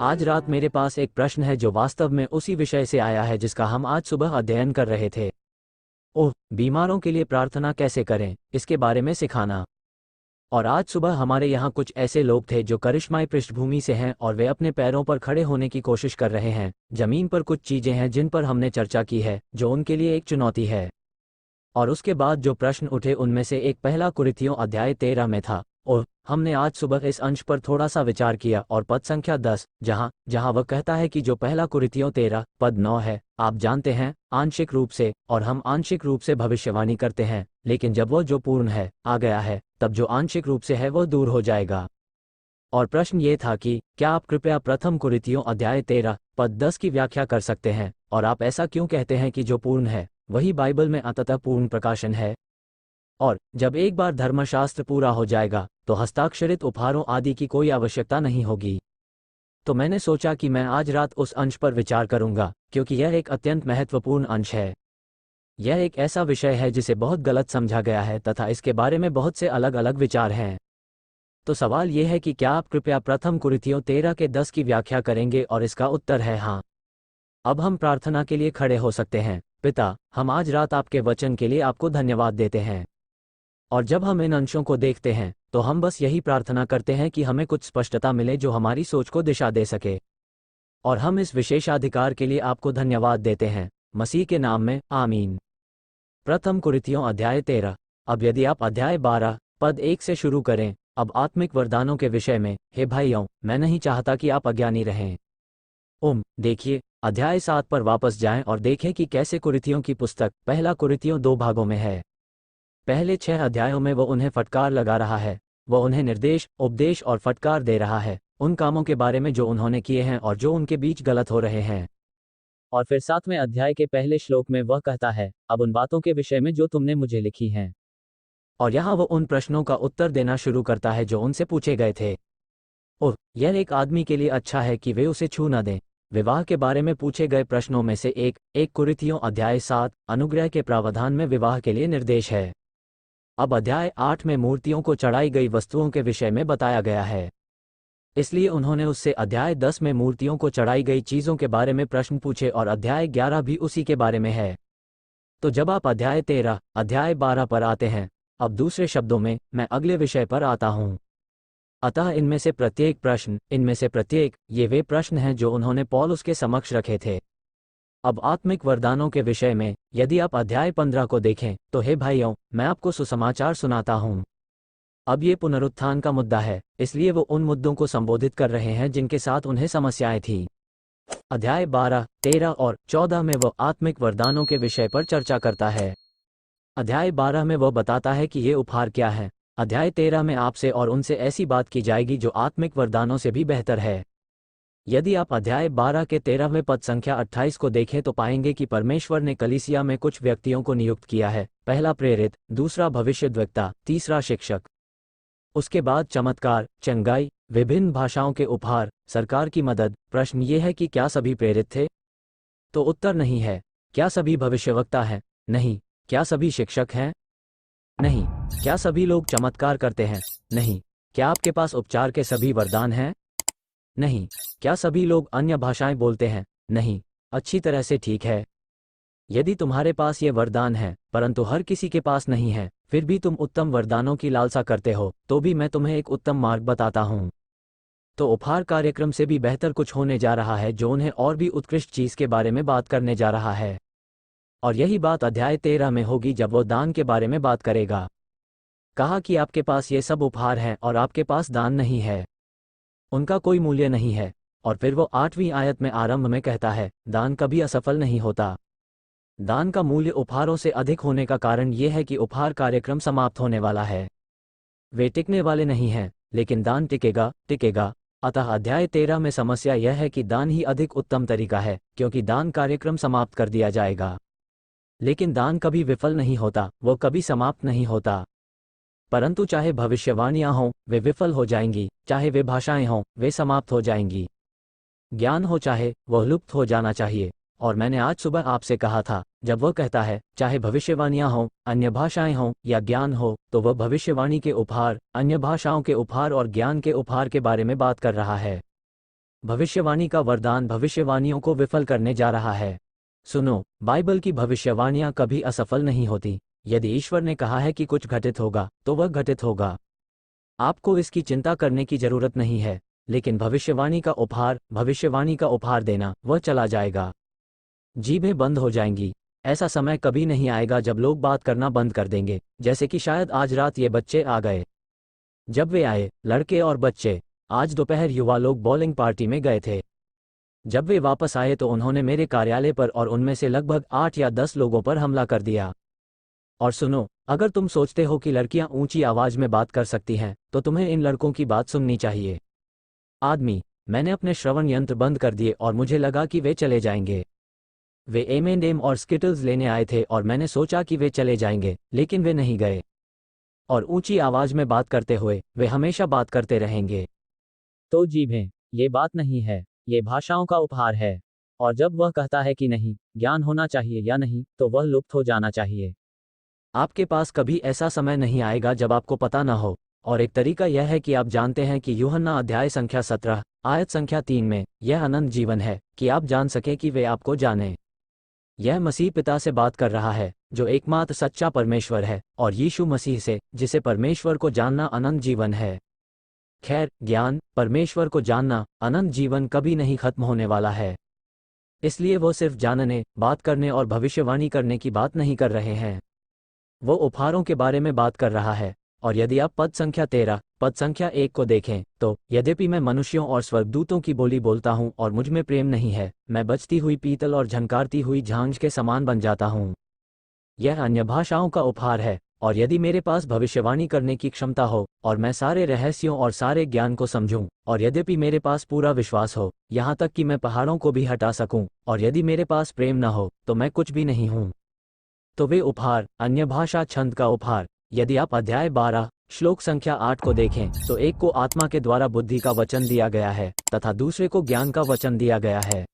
आज रात मेरे पास एक प्रश्न है जो वास्तव में उसी विषय से आया है जिसका हम आज सुबह अध्ययन कर रहे थे। ओह, बीमारों के लिए प्रार्थना कैसे करें, इसके बारे में सिखाना। और आज सुबह हमारे यहाँ कुछ ऐसे लोग थे जो करिश्माई पृष्ठभूमि से हैं और वे अपने पैरों पर खड़े होने की कोशिश कर रहे हैं। जमीन पर कुछ चीजें हैं जिन पर हमने चर्चा की है जो उनके लिए एक चुनौती है। और उसके बाद जो प्रश्न उठे उनमें से एक पहला कुरिन्थियों अध्याय 13 में था। और हमने आज सुबह इस अंश पर थोड़ा सा विचार किया और पद संख्या 10 जहां वह कहता है कि जो पहला कुरिन्थियों 13 पद 9 है, आप जानते हैं, आंशिक रूप से, और हम आंशिक रूप से भविष्यवाणी करते हैं, लेकिन जब वह जो पूर्ण है आ गया है, तब जो आंशिक रूप से है वह दूर हो जाएगा। और प्रश्न ये था कि क्या आप कृपया प्रथम कुरिन्थियों अध्याय 13 पद 10 की व्याख्या कर सकते हैं, और आप ऐसा क्यों कहते हैं कि जो पूर्ण है वही बाइबल में अंततः पूर्ण प्रकाशन है। और जब एक बार धर्मशास्त्र पूरा हो जाएगा तो हस्ताक्षरित उपहारों आदि की कोई आवश्यकता नहीं होगी। तो मैंने सोचा कि मैं आज रात उस अंश पर विचार करूंगा, क्योंकि यह एक अत्यंत महत्वपूर्ण अंश है। यह एक ऐसा विषय है जिसे बहुत गलत समझा गया है तथा इसके बारे में बहुत से अलग अलग विचार हैं। तो सवाल यह है कि क्या आप कृपया प्रथम कुरिन्थियों 13 के 10 की व्याख्या करेंगे, और इसका उत्तर है हाँ। अब हम प्रार्थना के लिए खड़े हो सकते हैं। पिता, हम आज रात आपके वचन के लिए आपको धन्यवाद देते हैं। और जब हम इन अंशों को देखते हैं तो हम बस यही प्रार्थना करते हैं कि हमें कुछ स्पष्टता मिले जो हमारी सोच को दिशा दे सके। और हम इस विशेषाधिकार के लिए आपको धन्यवाद देते हैं, मसीह के नाम में, आमीन। प्रथम कुरिन्थियों अध्याय 13। अब यदि आप अध्याय 12 पद 1 से शुरू करें, अब आत्मिक वरदानों के विषय में, हे भाइयों, मैं नहीं चाहता कि आप अज्ञानी रहें। देखिए, अध्याय 7 पर वापस जाएं और देखें कि कैसे कुरिन्थियों की पुस्तक पहला कुरिन्थियों 2 भागों में है। पहले 6 अध्यायों में वो उन्हें फटकार लगा रहा है, वो उन्हें निर्देश, उपदेश और फटकार दे रहा है उन कामों के बारे में जो उन्होंने किए हैं और जो उनके बीच गलत हो रहे हैं। और फिर 7वें अध्याय के पहले श्लोक में वह कहता है, अब उन बातों के विषय में जो तुमने मुझे लिखी हैं। और यहाँ वो उन प्रश्नों का उत्तर देना शुरू करता है जो उनसे पूछे गए थे। यह एक आदमी के लिए अच्छा है कि वे उसे छू न दें। विवाह के बारे में पूछे गए प्रश्नों में से एक कुरिन्थियों अध्याय 7 अनुग्रह के प्रावधान में विवाह के लिए निर्देश है। अब अध्याय 8 में मूर्तियों को चढ़ाई गई वस्तुओं के विषय में बताया गया है, इसलिए उन्होंने उससे अध्याय 10 में मूर्तियों को चढ़ाई गई चीज़ों के बारे में प्रश्न पूछे और अध्याय 11 भी उसी के बारे में है। तो जब आप अध्याय 13 अध्याय 12 पर आते हैं, अब दूसरे शब्दों में मैं अगले विषय पर आता हूँ। अतः इनमें से प्रत्येक ये वे प्रश्न हैं जो उन्होंने पौलुस के समक्ष रखे थे। अब आत्मिक वरदानों के विषय में यदि आप अध्याय 15 को देखें तो हे भाइयों, मैं आपको सुसमाचार सुनाता हूँ। अब ये पुनरुत्थान का मुद्दा है, इसलिए वो उन मुद्दों को संबोधित कर रहे हैं जिनके साथ उन्हें समस्याएं थी। अध्याय 12, 13 और 14 में वो आत्मिक वरदानों के विषय पर चर्चा करता है। अध्याय 12 में वो बताता है कि ये उपहार क्या है। अध्याय 13 में आपसे और उनसे ऐसी बात की जाएगी जो आत्मिक वरदानों से भी बेहतर है। यदि आप अध्याय 12 के 13वें पद संख्या 28 को देखें तो पाएंगे कि परमेश्वर ने कलीसिया में कुछ व्यक्तियों को नियुक्त किया है, पहला प्रेरित, दूसरा भविष्यद्वक्ता, तीसरा शिक्षक। उसके बाद चमत्कार, चंगाई, विभिन्न भाषाओं के उपहार, सरकार की मदद। प्रश्न ये है कि क्या सभी प्रेरित थे? तो उत्तर नहीं है। क्या सभी भविष्यवक्ता हैं? नहीं। क्या सभी शिक्षक हैं? नहीं। क्या सभी लोग चमत्कार करते हैं? नहीं। क्या आपके पास उपचार के सभी वरदान हैं? नहीं। क्या सभी लोग अन्य भाषाएं बोलते हैं? नहीं। अच्छी तरह से ठीक है। यदि तुम्हारे पास ये वरदान है परंतु हर किसी के पास नहीं है, फिर भी तुम उत्तम वरदानों की लालसा करते हो, तो भी मैं तुम्हें एक उत्तम मार्ग बताता हूँ। तो उपहार कार्यक्रम से भी बेहतर कुछ होने जा रहा है जो उन्हें और भी उत्कृष्ट चीज के बारे में बात करने जा रहा है। और यही बात अध्याय 13 में होगी जब वो दान के बारे में बात करेगा। कहा कि आपके पास ये सब उपहार हैं और आपके पास दान नहीं है, उनका कोई मूल्य नहीं है। और फिर वो 8वीं आयत में आरंभ में कहता है, दान कभी असफल नहीं होता। दान का मूल्य उपहारों से अधिक होने का कारण यह है कि उपहार कार्यक्रम समाप्त होने वाला है। वे टिकने वाले नहीं हैं, लेकिन दान टिकेगा। अतः अध्याय 13 में समस्या यह है कि दान ही अधिक उत्तम तरीका है, क्योंकि दान कार्यक्रम समाप्त कर दिया जाएगा। लेकिन दान कभी विफल नहीं होता, वो कभी समाप्त नहीं होता। परंतु चाहे भविष्यवाणियां हों, वे विफल हो जाएंगी, चाहे वे भाषाएं हों, वे समाप्त हो जाएंगी। ज्ञान हो चाहे, वह लुप्त हो जाना चाहिए। और मैंने आज सुबह आपसे कहा था, जब वह कहता है चाहे भविष्यवाणियां हों, अन्य भाषाएं हों या ज्ञान हो, तो वह भविष्यवाणी के उपहार, अन्य भाषाओं के उपहार और ज्ञान के उपहार के बारे में बात कर रहा है। भविष्यवाणी का वरदान भविष्यवाणियों को विफल करने जा रहा है। सुनो, बाइबल की भविष्यवाणियां कभी असफल नहीं होती। यदि ईश्वर ने कहा है कि कुछ घटित होगा तो वह घटित होगा। आपको इसकी चिंता करने की जरूरत नहीं है। लेकिन भविष्यवाणी का उपहार देना, वह चला जाएगा। जीभें बंद हो जाएंगी। ऐसा समय कभी नहीं आएगा जब लोग बात करना बंद कर देंगे, जैसे कि शायद आज रात ये बच्चे आ गए। जब वे आए, लड़के और बच्चे, आज दोपहर युवा लोग बॉलिंग पार्टी में गए थे। जब वे वापस आए तो उन्होंने मेरे कार्यालय पर और उनमें से लगभग 8 या 10 लोगों पर हमला कर दिया। और सुनो, अगर तुम सोचते हो कि लड़कियां ऊंची आवाज में बात कर सकती हैं, तो तुम्हें इन लड़कों की बात सुननी चाहिए। आदमी, मैंने अपने श्रवण यंत्र बंद कर दिए और मुझे लगा कि वे चले जाएंगे। वे M&M और स्किटल्स लेने आए थे और मैंने सोचा कि वे चले जाएंगे, लेकिन वे नहीं गए। और ऊंची आवाज में बात करते हुए वे हमेशा बात करते रहेंगे। तो जीभें, ये बात नहीं है, ये भाषाओं का उपहार है। और जब वह कहता है कि नहीं, ज्ञान होना चाहिए या नहीं, तो वह लुप्त हो जाना चाहिए। आपके पास कभी ऐसा समय नहीं आएगा जब आपको पता न हो। और एक तरीका यह है कि आप जानते हैं कि यूहन्ना अध्याय संख्या 17 आयत संख्या 3 में यह अनंत जीवन है कि आप जान सकें कि वे आपको जाने। यह मसीह पिता से बात कर रहा है, जो एकमात्र सच्चा परमेश्वर है, और यीशु मसीह से, जिसे परमेश्वर को जानना अनंत जीवन है। खैर, ज्ञान, परमेश्वर को जानना, अनंत जीवन कभी नहीं खत्म होने वाला है। इसलिए वो सिर्फ जानने, बात करने और भविष्यवाणी करने की बात नहीं कर रहे हैं। वो उपहारों के बारे में बात कर रहा है। और यदि आप पद संख्या 13, पद संख्या 1 को देखें, तो यद्यपि मैं मनुष्यों और स्वर्गदूतों की बोली बोलता हूँ और मुझ में प्रेम नहीं है, मैं बजती हुई पीतल और झनकारती हुई झांझ के समान बन जाता हूँ। यह अन्य भाषाओं का उपहार है। और यदि मेरे पास भविष्यवाणी करने की क्षमता हो, और मैं सारे रहस्यों और सारे ज्ञान को समझूं, और यद्यपि मेरे पास पूरा विश्वास हो, यहाँ तक कि मैं पहाड़ों को भी हटा सकूं, और यदि मेरे पास प्रेम न हो, तो मैं कुछ भी नहीं हूँ। तो वे उपहार, अन्य भाषा छंद का उपहार, यदि आप अध्याय 12 श्लोक संख्या 8 को देखें, तो एक को आत्मा के द्वारा बुद्धि का वचन दिया गया है, तथा दूसरे को ज्ञान का वचन दिया गया है।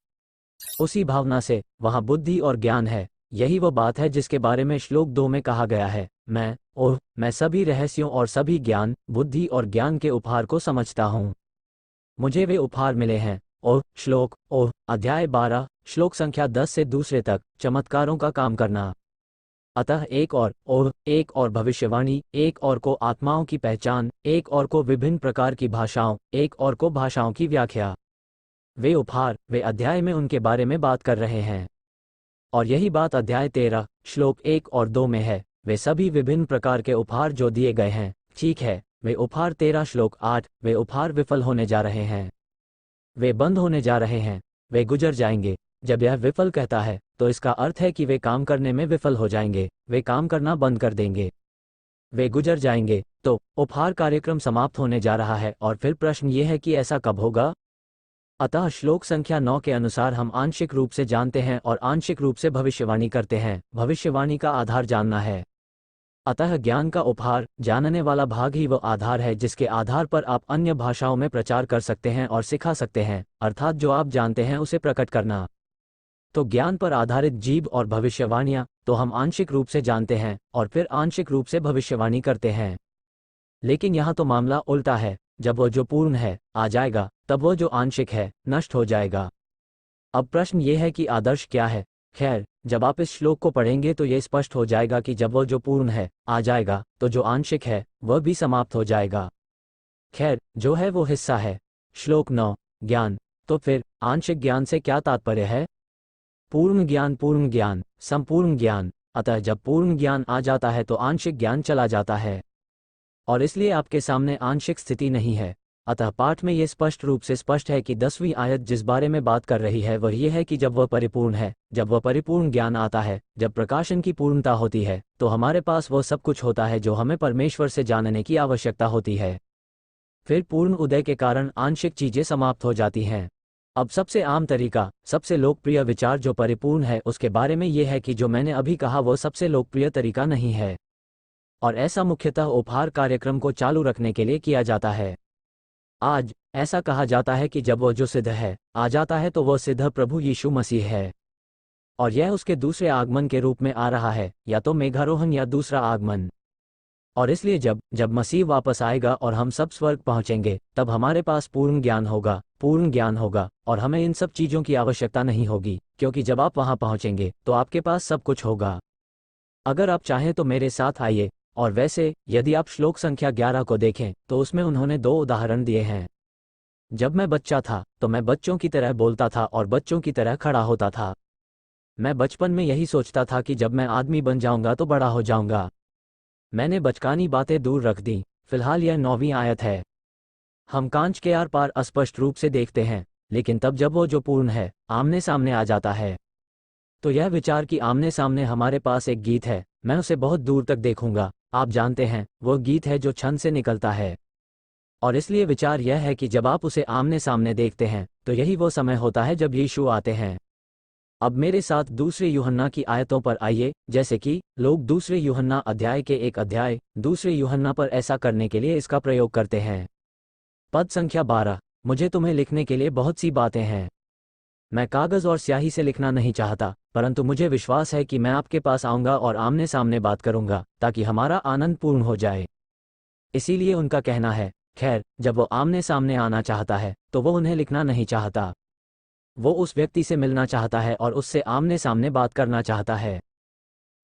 उसी भावना से वहाँ बुद्धि और ज्ञान है। यही वह बात है जिसके बारे में श्लोक 2 में कहा गया है, मैं सभी रहस्यों और सभी ज्ञान, बुद्धि और ज्ञान के उपहार को समझता हूँ। मुझे वे उपहार मिले हैं। अध्याय 12 श्लोक संख्या 10 से दूसरे तक, चमत्कारों का काम करना। अतः एक और भविष्यवाणी, एक और को आत्माओं की पहचान, एक और को विभिन्न प्रकार की भाषाओं, एक और को भाषाओं की व्याख्या। वे उपहार, वे अध्याय में उनके बारे में बात कर रहे हैं। और यही बात अध्याय 13 श्लोक 1 और 2 में है। वे सभी विभिन्न प्रकार के उपहार जो दिए गए हैं, ठीक है, वे उपहार 13 श्लोक 8, वे उपहार विफल होने जा रहे हैं। वे बंद होने जा रहे हैं, वे गुजर जाएंगे। जब यह विफल कहता है, तो इसका अर्थ है कि वे काम करने में विफल हो जाएंगे, वे काम करना बंद कर देंगे, वे गुजर जाएंगे। तो उपहार कार्यक्रम समाप्त होने जा रहा है। और फिर प्रश्न ये है कि ऐसा कब होगा? अतः श्लोक संख्या 9 के अनुसार हम आंशिक रूप से जानते हैं और आंशिक रूप से भविष्यवाणी करते हैं। भविष्यवाणी का आधार जानना है। अतः ज्ञान का उपहार, जानने वाला भाग ही वह आधार है जिसके आधार पर आप अन्य भाषाओं में प्रचार कर सकते हैं और सिखा सकते हैं, अर्थात जो आप जानते हैं उसे प्रकट करना। तो ज्ञान पर आधारित जीभ और भविष्यवाणियां, तो हम आंशिक रूप से जानते हैं और फिर आंशिक रूप से भविष्यवाणी करते हैं। लेकिन यहाँ तो मामला उल्टा है। जब वह जो पूर्ण है आ जाएगा, तब वह जो आंशिक है नष्ट हो जाएगा। अब प्रश्न ये है कि आदर्श क्या है? खैर, जब आप इस श्लोक को पढ़ेंगे तो यह स्पष्ट हो जाएगा कि जब वह जो पूर्ण है आ जाएगा, तो जो आंशिक है वह भी समाप्त हो जाएगा। खैर, जो है वो हिस्सा है। श्लोक 9 ज्ञान। तो फिर आंशिक ज्ञान से क्या तात्पर्य है? पूर्ण ज्ञान, संपूर्ण ज्ञान। अतः जब पूर्ण ज्ञान आ जाता है तो आंशिक ज्ञान चला जाता है, और इसलिए आपके सामने आंशिक स्थिति नहीं है। अतः पाठ में यह स्पष्ट रूप से स्पष्ट है कि 10वीं आयत जिस बारे में बात कर रही है वह यह है कि जब वह परिपूर्ण है, जब वह परिपूर्ण ज्ञान आता है, जब प्रकाशन की पूर्णता होती है, तो हमारे पास वह सब कुछ होता है जो हमें परमेश्वर से जानने की आवश्यकता होती है। फिर पूर्ण उदय के कारण आंशिक चीजें समाप्त हो जाती हैं। अब सबसे आम तरीका, सबसे लोकप्रिय विचार जो परिपूर्ण है उसके बारे में यह है कि जो मैंने अभी कहा वो सबसे लोकप्रिय तरीका नहीं है, और ऐसा मुख्यतः उपहार कार्यक्रम को चालू रखने के लिए किया जाता है। आज ऐसा कहा जाता है कि जब वह जो सिद्ध है आ जाता है तो वह सिद्ध प्रभु यीशु मसीह है, और यह उसके दूसरे आगमन के रूप में आ रहा है, या तो मेघारोहण या दूसरा आगमन। और इसलिए जब जब मसीह वापस आएगा और हम सब स्वर्ग पहुंचेंगे, तब हमारे पास पूर्ण ज्ञान होगा, और हमें इन सब चीज़ों की आवश्यकता नहीं होगी, क्योंकि जब आप वहां पहुंचेंगे तो आपके पास सब कुछ होगा। अगर आप चाहें तो मेरे साथ आइए। और वैसे यदि आप श्लोक संख्या 11 को देखें तो उसमें उन्होंने 2 उदाहरण दिए हैं। जब मैं बच्चा था तो मैं बच्चों की तरह बोलता था और बच्चों की तरह खड़ा होता था। मैं बचपन में यही सोचता था कि जब मैं आदमी बन जाऊंगा तो बड़ा हो जाऊंगा। मैंने बचकानी बातें दूर रख दी। फिलहाल यह 9वीं आयत है। हम कांच के आर पार अस्पष्ट रूप से देखते हैं, लेकिन तब जब वो जो पूर्ण है आमने सामने आ जाता है। तो यह विचार कि आमने सामने हमारे पास एक गीत है, मैं उसे बहुत दूर तक देखूंगा, आप जानते हैं, वो गीत है जो छंद से निकलता है। और इसलिए विचार यह है कि जब आप उसे आमने सामने देखते हैं तो यही वो समय होता है जब यीशु आते हैं। अब मेरे साथ दूसरे यूहन्ना की आयतों पर आइए। जैसे कि लोग दूसरे यूहन्ना अध्याय के 1 अध्याय दूसरे यूहन्ना पर ऐसा करने के लिए इसका प्रयोग करते हैं। पद संख्या 12। मुझे तुम्हें लिखने के लिए बहुत सी बातें हैं। मैं कागज और स्याही से लिखना नहीं चाहता, परंतु मुझे विश्वास है कि मैं आपके पास आऊंगा और आमने सामने बात करूंगा, ताकि हमारा आनंद पूर्ण हो जाए। इसीलिए उनका कहना है, खैर, जब वो आमने सामने आना चाहता है तो वो उन्हें लिखना नहीं चाहता। वो उस व्यक्ति से मिलना चाहता है और उससे आमने सामने बात करना चाहता है।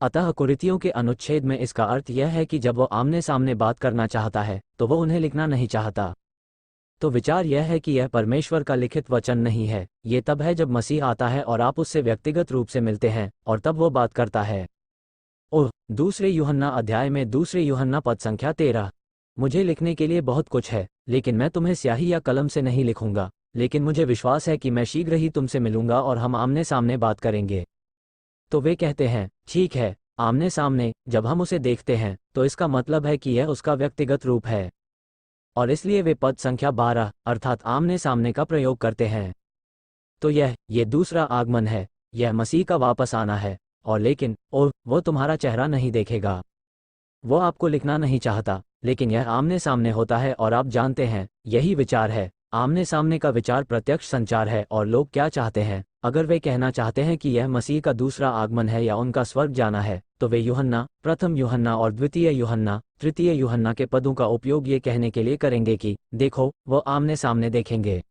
अतः कुरितियों के अनुच्छेद में इसका अर्थ यह है कि जब वो आमने सामने बात करना चाहता है तो वो उन्हें लिखना नहीं चाहता। तो विचार यह है कि यह परमेश्वर का लिखित वचन नहीं है, ये तब है जब मसीह आता है और आप उससे व्यक्तिगत रूप से मिलते हैं और तब वो बात करता है। ओह, दूसरे यूहन्ना अध्याय में दूसरे यूहन्ना पद संख्या 13। मुझे लिखने के लिए बहुत कुछ है, लेकिन मैं तुम्हें स्याही या कलम से नहीं लिखूंगा, लेकिन मुझे विश्वास है कि मैं शीघ्र ही तुमसे मिलूंगा और हम आमने सामने बात करेंगे। तो वे कहते हैं, ठीक है, आमने सामने, जब हम उसे देखते हैं तो इसका मतलब है कि यह उसका व्यक्तिगत रूप है। और इसलिए वे पद संख्या 12 अर्थात आमने सामने का प्रयोग करते हैं। तो ये दूसरा आगमन है, यह मसीह का वापस आना है। और लेकिन वो तुम्हारा चेहरा नहीं देखेगा। वो आपको लिखना नहीं चाहता, लेकिन यह आमने सामने होता है और आप जानते हैं, यही विचार है। आमने सामने का विचार प्रत्यक्ष संचार है। और लोग क्या चाहते हैं, अगर वे कहना चाहते हैं कि यह मसीह का दूसरा आगमन है या उनका स्वर्ग जाना है, तो वे यूहन्ना, प्रथम यूहन्ना और द्वितीय यूहन्ना, तृतीय यूहन्ना के पदों का उपयोग ये कहने के लिए करेंगे कि देखो, वो आमने सामने देखेंगे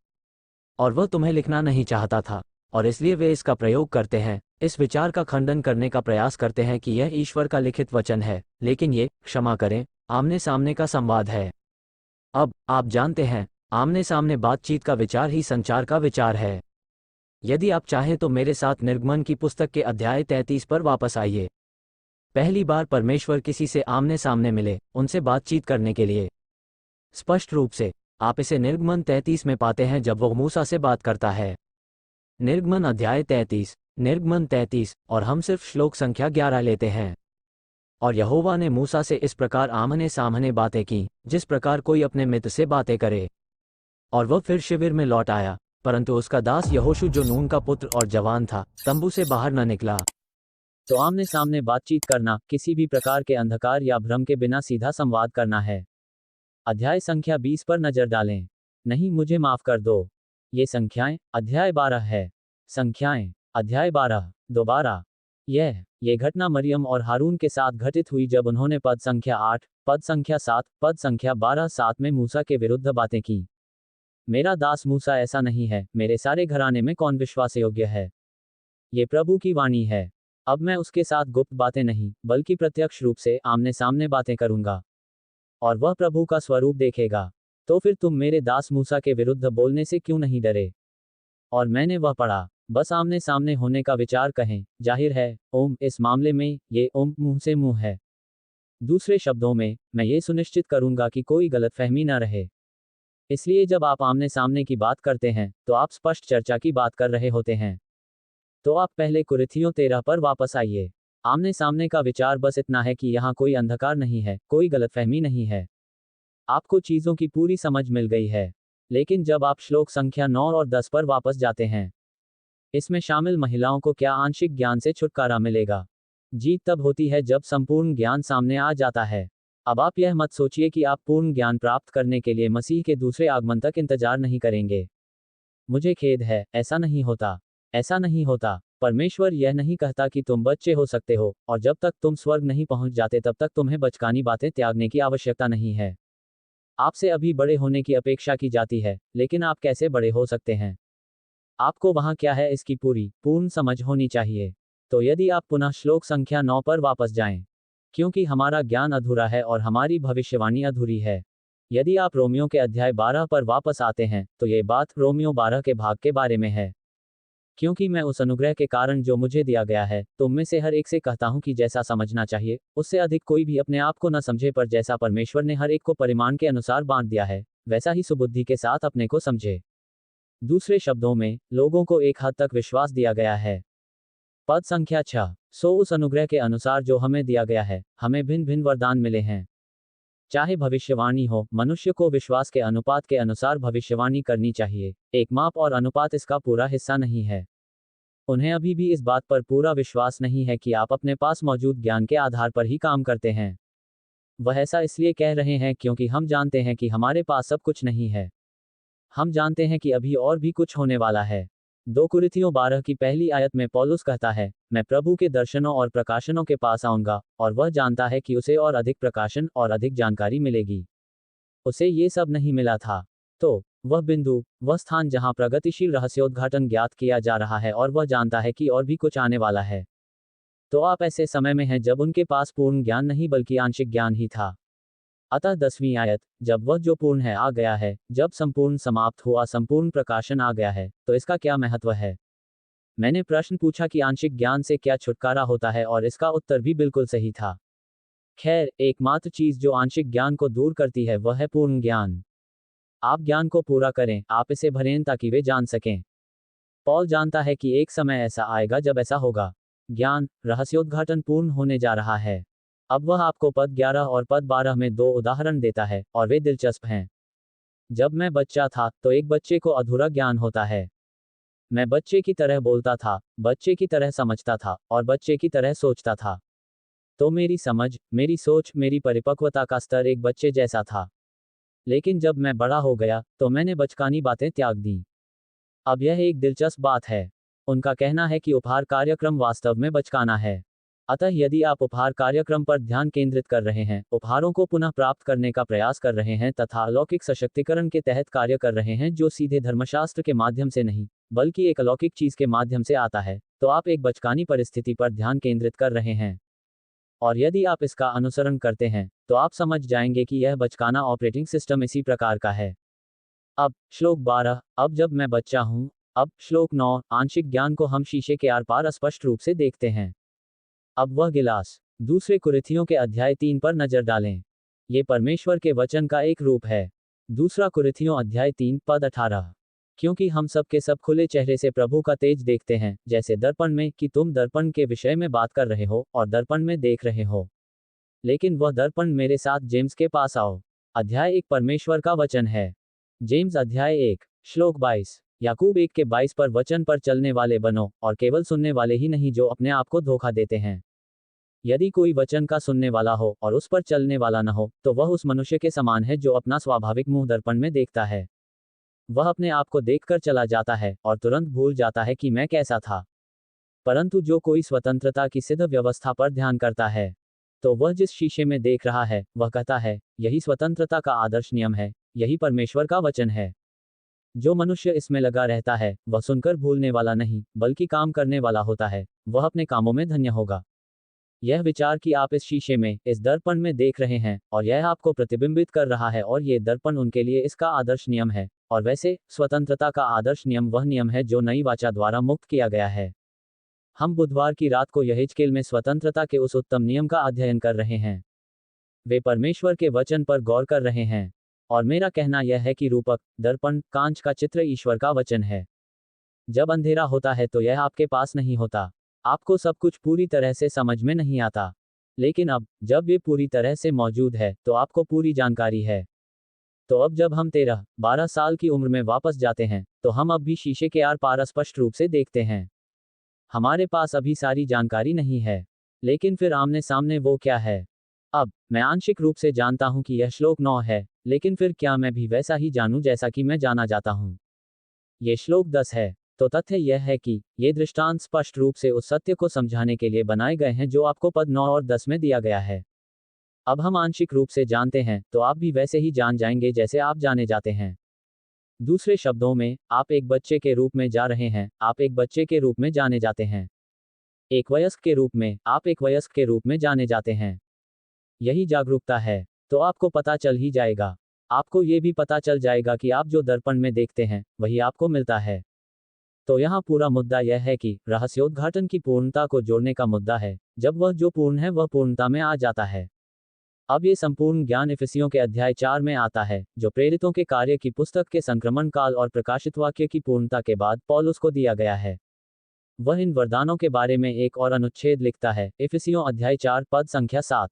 और वह तुम्हें लिखना नहीं चाहता था। और इसलिए वे इसका प्रयोग करते हैं, इस विचार का खंडन करने का प्रयास करते हैं कि यह ईश्वर का लिखित वचन है, लेकिन ये, क्षमा करें, आमने सामने का संवाद है। अब आप जानते हैं, आमने सामने बातचीत का विचार ही संचार का विचार है। यदि आप चाहें तो मेरे साथ निर्गमन की पुस्तक के अध्याय 33 पर वापस आइए। पहली बार परमेश्वर किसी से आमने सामने मिले, उनसे बातचीत करने के लिए। स्पष्ट रूप से आप इसे निर्गमन 33 में पाते हैं जब वो मूसा से बात करता है। निर्गमन अध्याय 33, और हम सिर्फ श्लोक संख्या 11 लेते हैं। और यहोवा ने मूसा से इस प्रकार आमने सामने बातें की, जिस प्रकार कोई अपने मित्र से बातें करे। और वह फिर शिविर में लौट आया, परंतु उसका दास यहोशू जो नून का पुत्र और जवान था, तंबू से बाहर न निकला। तो आमने सामने बातचीत करना किसी भी प्रकार के अंधकार या भ्रम के बिना सीधा संवाद करना है। अध्याय संख्या 20 पर नजर डालें। नहीं, मुझे माफ कर दो, ये संख्याएं अध्याय 12 है। संख्याएं अध्याय 12। दोबारा ये घटना मरियम और हारून के साथ घटित हुई जब उन्होंने पद संख्या 8, पद संख्या 7, पद संख्या 12 7 में मूसा के विरुद्ध बातें की। मेरा दास मूसा ऐसा नहीं है, मेरे सारे घराने में कौन विश्वास योग्य है। ये प्रभु की वाणी है। अब मैं उसके साथ गुप्त बातें नहीं, बल्कि प्रत्यक्ष रूप से आमने सामने बातें करूंगा, और वह प्रभु का स्वरूप देखेगा। तो फिर तुम मेरे दास मूसा के विरुद्ध बोलने से क्यों नहीं डरे। और मैंने वह पढ़ा, बस आमने सामने होने का विचार कहें, जाहिर है, इस मामले में ये मुंह से मुंह है। दूसरे शब्दों में, मैं ये सुनिश्चित करूंगा कि कोई गलतफहमी न रहे। इसलिए जब आप आमने सामने की बात करते हैं तो आप स्पष्ट चर्चा की बात कर रहे होते हैं। तो आप पहले कुरिन्थियों 13 पर वापस आइए। आमने सामने का विचार बस इतना है कि यहाँ कोई अंधकार नहीं है, कोई गलतफहमी नहीं है। आपको चीजों की पूरी समझ मिल गई है। लेकिन जब आप श्लोक संख्या 9 और 10 पर वापस जाते हैं, इसमें शामिल महिलाओं को क्या आंशिक ज्ञान से छुटकारा मिलेगा। जीत तब होती है जब संपूर्ण ज्ञान सामने आ जाता है। अब आप यह मत सोचिए कि आप पूर्ण ज्ञान प्राप्त करने के लिए मसीह के दूसरे आगमन तक इंतजार नहीं करेंगे। मुझे खेद है, ऐसा नहीं होता। ऐसा नहीं होता। परमेश्वर यह नहीं कहता कि तुम बच्चे हो सकते हो, और जब तक तुम स्वर्ग नहीं पहुंच जाते तब तक तुम्हें बचकानी बातें त्यागने की आवश्यकता नहीं है। आपसे अभी बड़े होने की अपेक्षा की जाती है, लेकिन आप कैसे बड़े हो सकते हैं? आपको वहां क्या है इसकी पूर्ण समझ होनी चाहिए। तो यदि आप पुनः श्लोक संख्या 9 पर वापस जाएं, क्योंकि हमारा ज्ञान अधूरा है और हमारी भविष्यवाणी अधूरी है। यदि आप रोमियो के अध्याय 12 पर वापस आते हैं, तो ये बात रोमियो 12 के भाग के बारे में है। क्योंकि मैं उस अनुग्रह के कारण जो मुझे दिया गया है, तुम में से हर एक से कहता हूं कि जैसा समझना चाहिए, उससे अधिक कोई भी अपने आप को न समझे, पर जैसा परमेश्वर ने हर एक को परिमाण के अनुसार बांट दिया है, वैसा ही सुबुद्धि के साथ अपने को समझे। दूसरे शब्दों में, लोगों को एक हद तक विश्वास दिया गया है। पद संख्या 6। सो उस अनुग्रह के अनुसार जो हमें दिया गया है, हमें भिन्न भिन्न वरदान मिले हैं। चाहे भविष्यवाणी हो, मनुष्य को विश्वास के अनुपात के अनुसार भविष्यवाणी करनी चाहिए। एक माप और अनुपात इसका पूरा हिस्सा नहीं है। उन्हें अभी भी इस बात पर पूरा विश्वास नहीं है कि आप अपने पास मौजूद ज्ञान के आधार पर ही काम करते हैं। वह ऐसा इसलिए कह रहे हैं क्योंकि हम जानते हैं कि हमारे पास सब कुछ नहीं है। हम जानते हैं कि अभी और भी कुछ होने वाला है। 2 कुरिन्थियों 12 की पहली आयत में पौलुस कहता है, मैं प्रभु के दर्शनों और प्रकाशनों के पास आऊंगा, और वह जानता है कि उसे और अधिक प्रकाशन और अधिक जानकारी मिलेगी। उसे ये सब नहीं मिला था। तो वह बिंदु, वह स्थान जहां प्रगतिशील रहस्योद्घाटन ज्ञात किया जा रहा है, और वह जानता है कि और भी कुछ आने वाला है। तो आप ऐसे समय में हैं जब उनके पास पूर्ण ज्ञान नहीं बल्कि आंशिक ज्ञान ही था। अतः 10वीं आयत, जब वह जो पूर्ण है आ गया है, जब संपूर्ण समाप्त हुआ, संपूर्ण प्रकाशन आ गया है, तो इसका क्या महत्व है? मैंने प्रश्न पूछा कि आंशिक ज्ञान से क्या छुटकारा होता है, और इसका उत्तर भी बिल्कुल सही था। खैर, एकमात्र चीज जो आंशिक ज्ञान को दूर करती है वह है पूर्ण ज्ञान। आप ज्ञान को पूरा करें, आप इसे भरें ताकि वे जान सकें। पॉल जानता है कि एक समय ऐसा आएगा जब ऐसा होगा। ज्ञान, रहस्योद्घाटन पूर्ण होने जा रहा है। अब वह आपको पद 11 और पद 12 में 2 उदाहरण देता है, और वे दिलचस्प हैं। जब मैं बच्चा था, तो एक बच्चे को अधूरा ज्ञान होता है। मैं बच्चे की तरह बोलता था, बच्चे की तरह समझता था, और बच्चे की तरह सोचता था। तो मेरी समझ, मेरी सोच, मेरी परिपक्वता का स्तर एक बच्चे जैसा था। लेकिन जब मैं बड़ा हो गया, तो मैंने बचकानी बातें त्याग दी। अब यह एक दिलचस्प बात है। उनका कहना है कि उपहार कार्यक्रम वास्तव में बचकाना है। अतः यदि आप उपहार कार्यक्रम पर ध्यान केंद्रित कर रहे हैं, उपहारों को पुनः प्राप्त करने का प्रयास कर रहे हैं तथा अलौकिक सशक्तिकरण के तहत कार्य कर रहे हैं जो सीधे धर्मशास्त्र के माध्यम से नहीं, बल्कि एक अलौकिक चीज के माध्यम से आता है, तो आप एक बचकानी परिस्थिति पर ध्यान केंद्रित कर रहे हैं। और यदि आप इसका अनुसरण करते हैं, तो आप समझ जाएंगे कि यह बचकाना ऑपरेटिंग सिस्टम इसी प्रकार का है। अब श्लोक 12, अब जब मैं बच्चा हूं। अब श्लोक 9, आंशिक ज्ञान को हम शीशे के आर पार स्पष्ट रूप से देखते हैं। अब वह गिलास, दूसरे कुरिन्थियों के अध्याय 3 पर नजर डालें। ये परमेश्वर के वचन का एक रूप है। दूसरा कुरिन्थियों अध्याय 3 पद 18, क्योंकि हम सब के सब खुले चेहरे से प्रभु का तेज देखते हैं, जैसे दर्पण में, कि तुम दर्पण के विषय में बात कर रहे हो और दर्पण में देख रहे हो। लेकिन वह दर्पण मेरे साथ जेम्स के पास आओ। अध्याय 1 परमेश्वर का वचन है। जेम्स अध्याय 1 श्लोक 22, याकूब 1 के 22 पर वचन पर चलने वाले बनो, और केवल सुनने वाले ही नहीं जो अपने आप को धोखा देते हैं। यदि कोई वचन का सुनने वाला हो और उस पर चलने वाला न हो, तो वह उस मनुष्य के समान है जो अपना स्वाभाविक मुंह दर्पण में देखता है। वह अपने आप को देखकर चला जाता है और तुरंत भूल जाता है कि मैं कैसा था। परंतु जो कोई स्वतंत्रता की सिद्ध व्यवस्था पर ध्यान करता है, तो वह जिस शीशे में देख रहा है, वह कहता है, यही स्वतंत्रता का आदर्श नियम है, यही परमेश्वर का वचन है। जो मनुष्य इसमें लगा रहता है, वह सुनकर भूलने वाला नहीं, बल्कि काम करने वाला होता है, वह अपने कामों में धन्य होगा। यह विचार कि आप इस शीशे में, इस दर्पण में देख रहे हैं, और यह आपको प्रतिबिंबित कर रहा है, और ये दर्पण उनके लिए इसका आदर्श नियम है। और वैसे, स्वतंत्रता का आदर्श नियम वह नियम है जो नई वाचा द्वारा मुक्त किया गया है। हम बुधवार की रात को यहेजकेल में स्वतंत्रता के उस उत्तम नियम का अध्ययन कर रहे हैं। वे परमेश्वर के वचन पर गौर कर रहे हैं। और मेरा कहना यह है कि रूपक, दर्पण, कांच का चित्र ईश्वर का वचन है। जब अंधेरा होता है तो यह आपके पास नहीं होता। आपको सब कुछ पूरी तरह से समझ में नहीं आता। लेकिन अब, जब ये पूरी तरह से मौजूद है, तो आपको पूरी जानकारी है। तो अब जब हम 13-12 साल की उम्र में वापस जाते हैं, तो हम अब भी शीशे के आर पार स्पष्ट रूप से देखते हैं। हमारे पास अभी सारी जानकारी नहीं है। लेकिन फिर आमने सामने वो क्या है? अब, मैं आंशिक रूप से जानता हूं कि यह श्लोक 9 है, लेकिन फिर क्या मैं भी वैसा ही जानूं जैसा कि मैं जाना जाता हूं? ये श्लोक 10 है। तो तथ्य यह है कि ये दृष्टांत स्पष्ट रूप से उस सत्य को समझाने के लिए बनाए गए हैं जो आपको पद 9 और 10 में दिया गया है। अब हम आंशिक रूप से जानते हैं, तो आप भी वैसे ही जान जाएंगे जैसे आप जाने जाते हैं। दूसरे शब्दों में, आप एक बच्चे के रूप में जा रहे हैं, आप एक बच्चे के रूप में जाने जाते हैं। एक वयस्क के रूप में, आप एक वयस्क के रूप में जाने जाते हैं। यही जागरूकता है। तो आपको पता चल ही जाएगा। आपको ये भी पता चल जाएगा कि आप जो दर्पण में देखते हैं, वही आपको मिलता है। तो यहाँ पूरा मुद्दा यह है कि रहस्योद्घाटन की पूर्णता को जोड़ने का मुद्दा है, जब वह जो पूर्ण है वह पूर्णता में आ जाता है। अब ये संपूर्ण ज्ञान इफिसियों के अध्याय 4 में आता है, जो प्रेरितों के कार्य की पुस्तक के संक्रमण काल और प्रकाशित वाक्य की पूर्णता के बाद पौलुस को दिया गया है। वह इन वरदानों के बारे में एक और अनुच्छेद लिखता है, इफिसियों अध्याय 4 पद संख्या 7।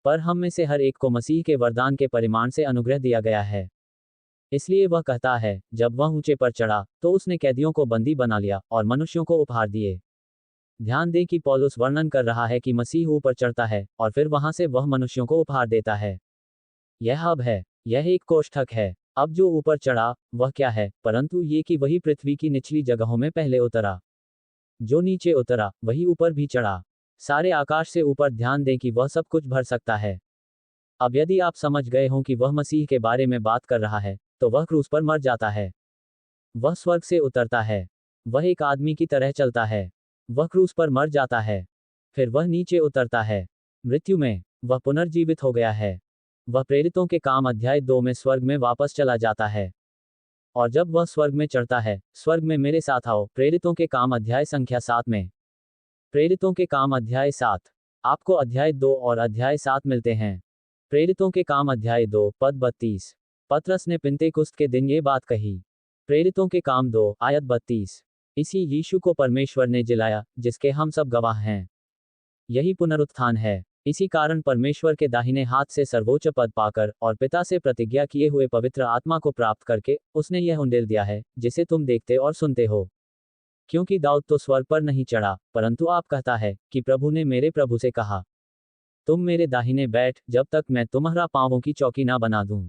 पर हम में से हर एक को मसीह के वरदान के परिमाण से अनुग्रह दिया गया है। इसलिए वह कहता है, जब वह ऊंचे पर चढ़ा, तो उसने कैदियों को बंदी बना लिया और मनुष्यों को उपहार दिए। ध्यान दें कि पौलुस वर्णन कर रहा है कि मसीह ऊपर चढ़ता है और फिर वहां से वह मनुष्यों को उपहार देता है। यह अब है, यह एक कोष्ठक है। अब जो ऊपर चढ़ा, वह क्या है, परंतु ये कि वही पृथ्वी की निचली जगहों में पहले उतरा। जो नीचे उतरा, वही ऊपर भी चढ़ा। सारे आकाश से ऊपर। ध्यान दें कि वह सब कुछ भर सकता है। अब यदि आप समझ गए हों कि वह मसीह के बारे में बात कर रहा है, तो वह क्रूस पर मर जाता है। वह स्वर्ग से उतरता है। वह एक आदमी की तरह चलता है। वह क्रूस पर मर जाता है। फिर वह नीचे उतरता है, मृत्यु में। वह पुनर्जीवित हो गया है। वह प्रेरितों के काम अध्याय 2 में स्वर्ग में वापस चला जाता है। और जब वह स्वर्ग में चढ़ता है, स्वर्ग में मेरे साथ आओ, प्रेरितों के काम अध्याय संख्या 7 में। प्रेरितों के काम अध्याय 7। आपको अध्याय 2 और अध्याय 7 मिलते हैं। प्रेरितों के काम अध्याय 2 पद 32। पतरस ने पिन्तेकुस्त के दिन ये बात कही। प्रेरितों के काम 2 आयत 32। इसी यीशु को परमेश्वर ने जिलाया, जिसके हम सब गवाह हैं। यही पुनरुत्थान है। इसी कारण परमेश्वर के दाहिने हाथ से सर्वोच्च पद पाकर और पिता से प्रतिज्ञा किए हुए पवित्र आत्मा को प्राप्त करके, उसने यह उण्डेल दिया है, जिसे तुम देखते और सुनते हो। क्योंकि दाऊद तो स्वर्ग पर नहीं चढ़ा, परंतु आप कहता है कि प्रभु ने मेरे प्रभु से कहा, तुम मेरे दाहिने बैठ, जब तक मैं तुम्हारा पांवों की चौकी ना बना दूं।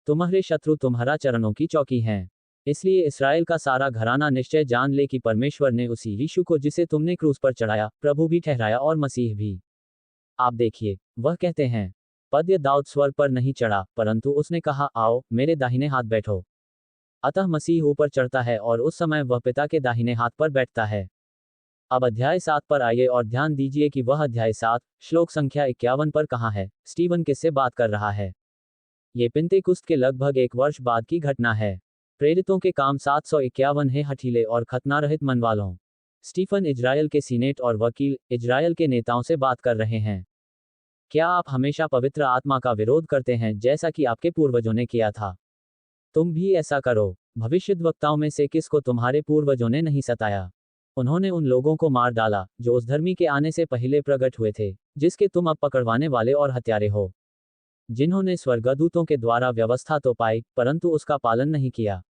तुम्हारे शत्रु तुम्हारा चरणों की चौकी हैं। इसलिए इस्राएल का सारा घराना निश्चय जान ले कि परमेश्वर ने उसी यीशु को, जिसे तुमने क्रूस पर चढ़ाया, प्रभु भी ठहराया और मसीह भी। आप देखिए, वह कहते हैं, पद्य दाऊद स्वर्ग पर नहीं चढ़ा, परंतु उसने कहा, आओ मेरे दाहिने हाथ बैठो। अतः मसीह ऊपर चढ़ता है और उस समय वह पिता के दाहिने हाथ पर बैठता है। अब अध्याय 7 पर आइए और ध्यान दीजिए कि वह अध्याय 7 श्लोक संख्या 51 पर कहाँ है। स्टीवन किससे बात कर रहा है? ये पिन्तेकुस्त के लगभग 1 वर्ष बाद की घटना है। प्रेरितों के काम 751 है। हठीले और खतनारहित मन वालों। स्टीफन इजराइल के सीनेट और वकील, इजराइल के नेताओं से बात कर रहे हैं। क्या आप हमेशा पवित्र आत्मा का विरोध करते हैं जैसा कि आपके पूर्वजों ने किया था? तुम भी ऐसा करो। भविष्यद्वक्ताओं में से किसको तुम्हारे पूर्वजों ने नहीं सताया? उन्होंने उन लोगों को मार डाला, जो उस धर्मी के आने से पहले प्रकट हुए थे, जिसके तुम अब पकड़वाने वाले और हत्यारे हो। जिन्होंने स्वर्गदूतों के द्वारा व्यवस्था तो पाई, परंतु उसका पालन नहीं किया।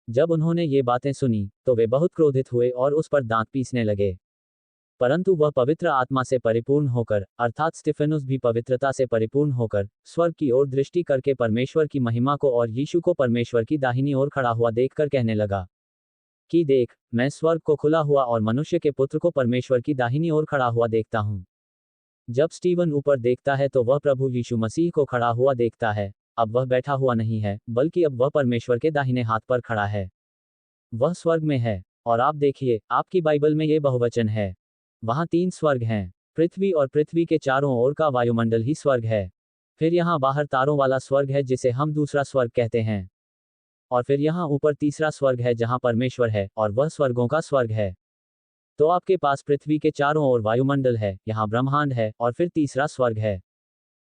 जब उन्होंने ये बातें सुनी, तो वे बहुत क्रोधित हुए और उस पर दांत पीसने लगे। परंतु वह पवित्र आत्मा से परिपूर्ण होकर, अर्थात स्तिफनुस भी पवित्रता से परिपूर्ण होकर, स्वर्ग की ओर दृष्टि करके परमेश्वर की महिमा को और यीशु को परमेश्वर की दाहिनी ओर खड़ा हुआ देखकर कहने लगा कि देख, मैं स्वर्ग को खुला हुआ और मनुष्य के पुत्र को परमेश्वर की दाहिनी ओर खड़ा हुआ देखता हूँ। जब स्टीवन ऊपर देखता है तो वह प्रभु यीशु मसीह को खड़ा हुआ देखता है। अब वह बैठा हुआ नहीं है, बल्कि अब वह परमेश्वर के दाहिने हाथ पर खड़ा है। वह स्वर्ग में है। और आप देखिए, आपकी बाइबल में यह बहुवचन है। वहां 3 स्वर्ग हैं, पृथ्वी और पृथ्वी के चारों ओर का वायुमंडल ही स्वर्ग है। फिर यहाँ बाहर तारों वाला स्वर्ग है, जिसे हम दूसरा स्वर्ग कहते हैं। और फिर यहाँ ऊपर तीसरा स्वर्ग है, जहाँ परमेश्वर है, और वह स्वर्गों का स्वर्ग है। तो आपके पास पृथ्वी के चारों ओर वायुमंडल है, यहाँ ब्रह्मांड है, और फिर तीसरा स्वर्ग है।